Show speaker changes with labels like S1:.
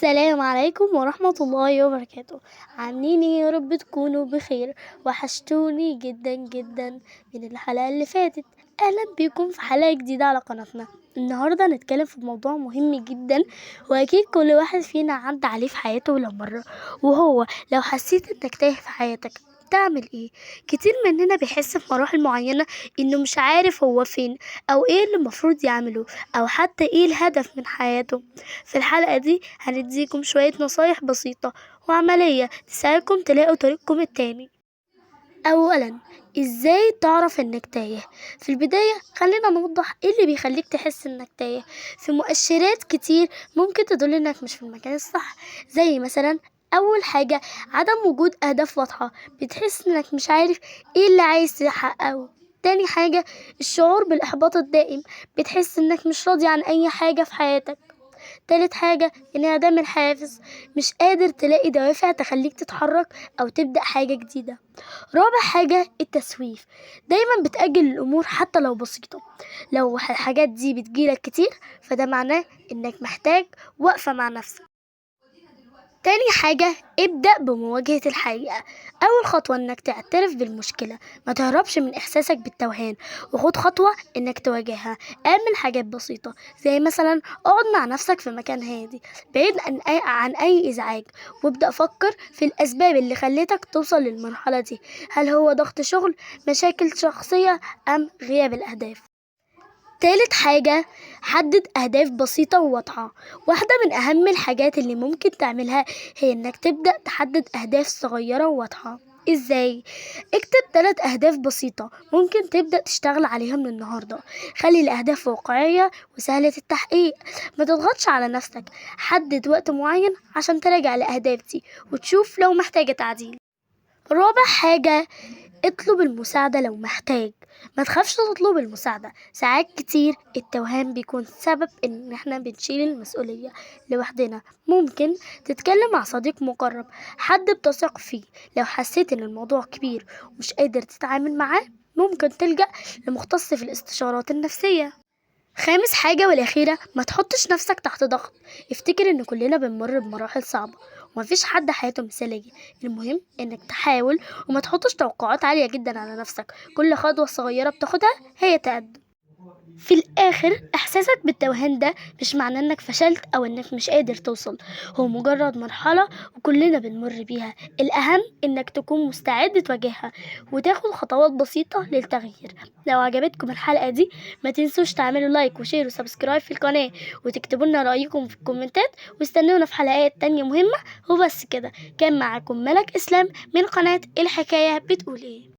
S1: السلام عليكم ورحمة الله وبركاته. عاملين ايه؟ يا رب تكونوا بخير. وحشتوني جدا جدا من الحلقة اللي فاتت. اهلا بيكم في حلقة جديدة على قناتنا. النهاردة هنتكلم في موضوع مهم جدا، واكيد كل واحد فينا عدى عليه في حياته ولو مرة، وهو لو حسيت انك تايه في حياتك تعمل ايه؟ كتير مننا بيحس في مراحل معينة انه مش عارف هو فين او ايه اللي المفروض يعمله، او حتى ايه الهدف من حياته. في الحلقة دي هنديكم شوية نصايح بسيطة وعملية تساعدكم تلاقوا طريقكم التاني. أولا، ازاي تعرف انك تايه؟ في البداية خلينا نوضح ايه اللي بيخليك تحس انك تايه. في مؤشرات كتير ممكن تدل انك مش في المكان الصح، زي مثلا أول حاجة عدم وجود أهداف واضحة، بتحس إنك مش عارف إيه اللي عايز تحققه. تاني حاجة الشعور بالإحباط الدائم، بتحس إنك مش راضي عن أي حاجة في حياتك. تالت حاجة انعدام الحافز، مش قادر تلاقي دوافع تخليك تتحرك أو تبدأ حاجة جديدة. رابع حاجة التسويف، دايما بتأجل الأمور حتى لو بسيطة. لو الحاجات دي بتجيلك كتير فده معناه إنك محتاج وقفة مع نفسك. تاني حاجة ابدأ بمواجهة الحقيقة. أول خطوة إنك تعترف بالمشكلة، ما تهربش من إحساسك بالتوهان، وخد خطوة إنك تواجهها. اعمل حاجات بسيطة زي مثلا اقعد مع نفسك في مكان هادي بعيد عن أي إزعاج، وابدأ فكر في الأسباب اللي خلتك توصل للمرحلة دي. هل هو ضغط شغل، مشاكل شخصية، أم غياب الأهداف؟ تالت حاجة حدد أهداف بسيطة وواضحة. واحدة من أهم الحاجات اللي ممكن تعملها هي إنك تبدأ تحدد أهداف صغيرة وواضحة. إزاي؟ اكتب 3 أهداف بسيطة ممكن تبدأ تشتغل عليها من النهاردة. خلي الأهداف واقعية وسهلة التحقيق، ما تضغطش على نفسك. حدد وقت معين عشان تراجع الأهداف دي وتشوف لو محتاجة تعديل. رابع حاجة اطلب المساعدة لو محتاج. ما تخافش تطلب المساعدة، ساعات كتير التوهان بيكون سبب ان احنا بنشيل المسؤولية لوحدنا. ممكن تتكلم مع صديق مقرب، حد بتثق فيه. لو حسيت ان الموضوع كبير ومش قادر تتعامل معاه، ممكن تلجأ لمختص في الاستشارات النفسية. خامس حاجة والأخيرة، ما تحطش نفسك تحت ضغط. افتكر ان كلنا بنمر بمراحل صعبة ومفيش حد حياته مثالية. المهم انك تحاول وما تحطش توقعات عالية جدا على نفسك. كل خطوة صغيرة بتاخدها هي تقدم. في الآخر إحساسك بالتوهان ده مش معناه إنك فشلت أو إنك مش قادر توصل، هو مجرد مرحلة وكلنا بنمر بيها. الأهم إنك تكون مستعد تواجهها وتاخد خطوات بسيطة للتغيير. لو عجبتكم الحلقة دي ما تنسوش تعملوا لايك وشير وسبسكرايب في القناة، وتكتبوا لنا رأيكم في الكومنتات، واستنونا في حلقات تانية مهمة. وبس كده، كان معاكم ملك إسلام من قناة الحكاية بتقول إيه.